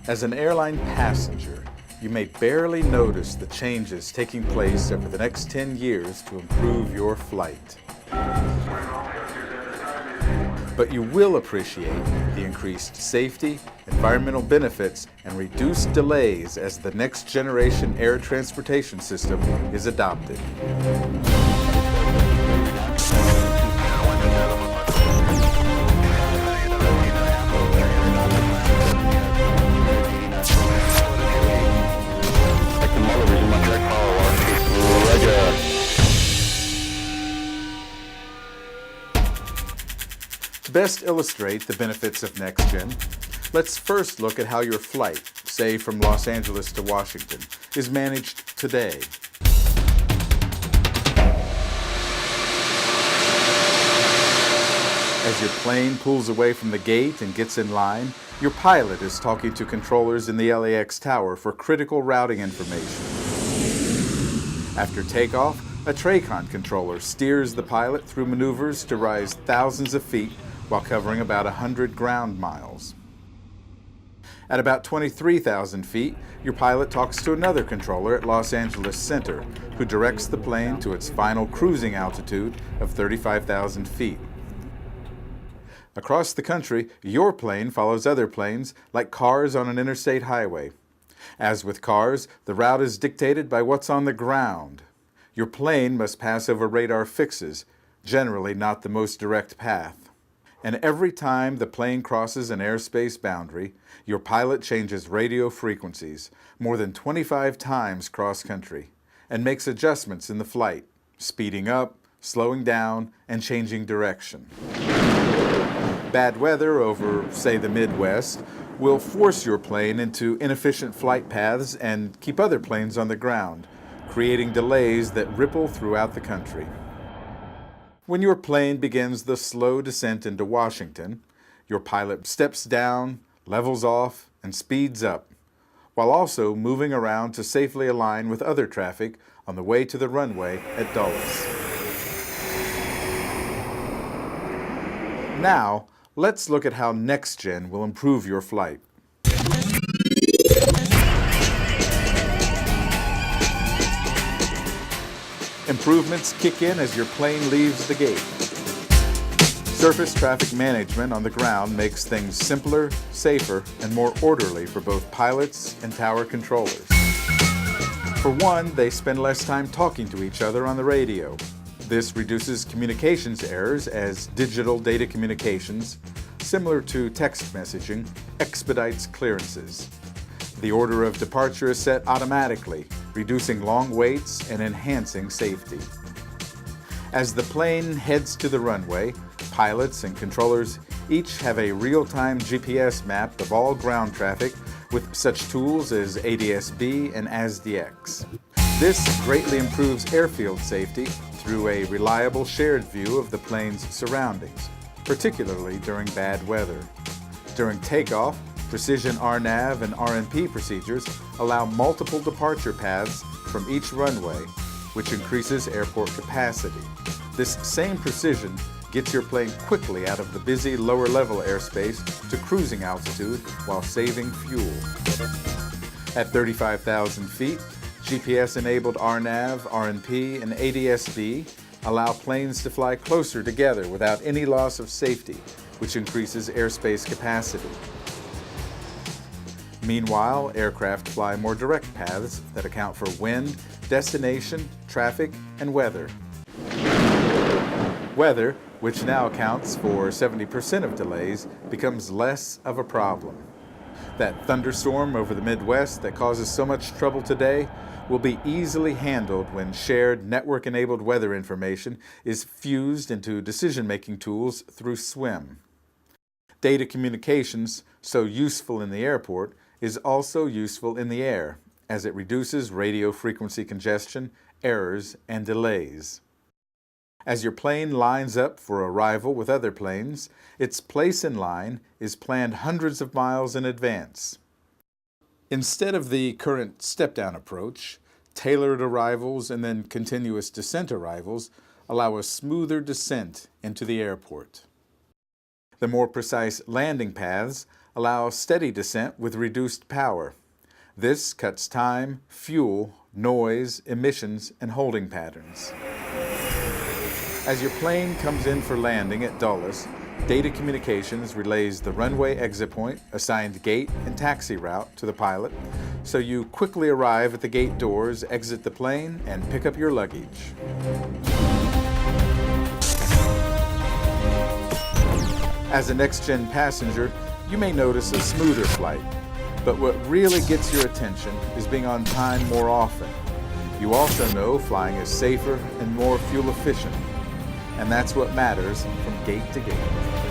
As an airline passenger, you may barely notice the changes taking place over the next 10 years to improve your flight. But you will appreciate the increased safety, environmental benefits, and reduced delays as the next generation air transportation system is adopted. To best illustrate the benefits of NextGen, let's first look at how your flight, say from Los Angeles to Washington, is managed today. As your plane pulls away from the gate and gets in line, your pilot is talking to controllers in the LAX tower for critical routing information. After takeoff, a TRACON controller steers the pilot through maneuvers to rise thousands of feet while covering about 100 ground miles. At about 23,000 feet, your pilot talks to another controller at Los Angeles Center, who directs the plane to its final cruising altitude of 35,000 feet. Across the country, your plane follows other planes like cars on an interstate highway. As with cars, the route is dictated by what's on the ground. Your plane must pass over radar fixes, generally not the most direct path. And every time the plane crosses an airspace boundary, your pilot changes radio frequencies more than 25 times cross-country and makes adjustments in the flight, speeding up, slowing down, and changing direction. Bad weather over, say, the Midwest will force your plane into inefficient flight paths and keep other planes on the ground, creating delays that ripple throughout the country. When your plane begins the slow descent into Washington, your pilot steps down, levels off, and speeds up, while also moving around to safely align with other traffic on the way to the runway at Dulles. Now, let's look at how NextGen will improve your flight. Improvements kick in as your plane leaves the gate. Surface traffic management on the ground makes things simpler, safer, and more orderly for both pilots and tower controllers. For one, they spend less time talking to each other on the radio. This reduces communications errors as digital data communications, similar to text messaging, expedites clearances. The order of departure is set automatically, reducing long waits and enhancing safety. As the plane heads to the runway, pilots and controllers each have a real-time GPS map of all ground traffic with such tools as ADS-B and ASDX. This greatly improves airfield safety through a reliable shared view of the plane's surroundings, particularly during bad weather. During takeoff, precision RNAV and RNP procedures allow multiple departure paths from each runway, which increases airport capacity. This same precision gets your plane quickly out of the busy lower-level airspace to cruising altitude while saving fuel. At 35,000 feet, GPS-enabled RNAV, RNP, and ADS-B allow planes to fly closer together without any loss of safety, which increases airspace capacity. Meanwhile, aircraft fly more direct paths that account for wind, destination, traffic, and weather. Weather, which now accounts for 70% of delays, becomes less of a problem. That thunderstorm over the Midwest that causes so much trouble today will be easily handled when shared network-enabled weather information is fused into decision-making tools through SWIM. Data communications, so useful in the airport, is also useful in the air, as it reduces radio frequency congestion, errors, and delays. As your plane lines up for arrival with other planes, its place in line is planned hundreds of miles in advance. Instead of the current step-down approach, tailored arrivals and then continuous descent arrivals allow a smoother descent into the airport. The more precise landing paths allow steady descent with reduced power. This cuts time, fuel, noise, emissions, and holding patterns. As your plane comes in for landing at Dulles, Data Communications relays the runway exit point, assigned gate and taxi route to the pilot, so you quickly arrive at the gate doors, exit the plane, and pick up your luggage. As a next-gen passenger, you may notice a smoother flight, but what really gets your attention is being on time more often. You also know flying is safer and more fuel efficient, and that's what matters from gate to gate.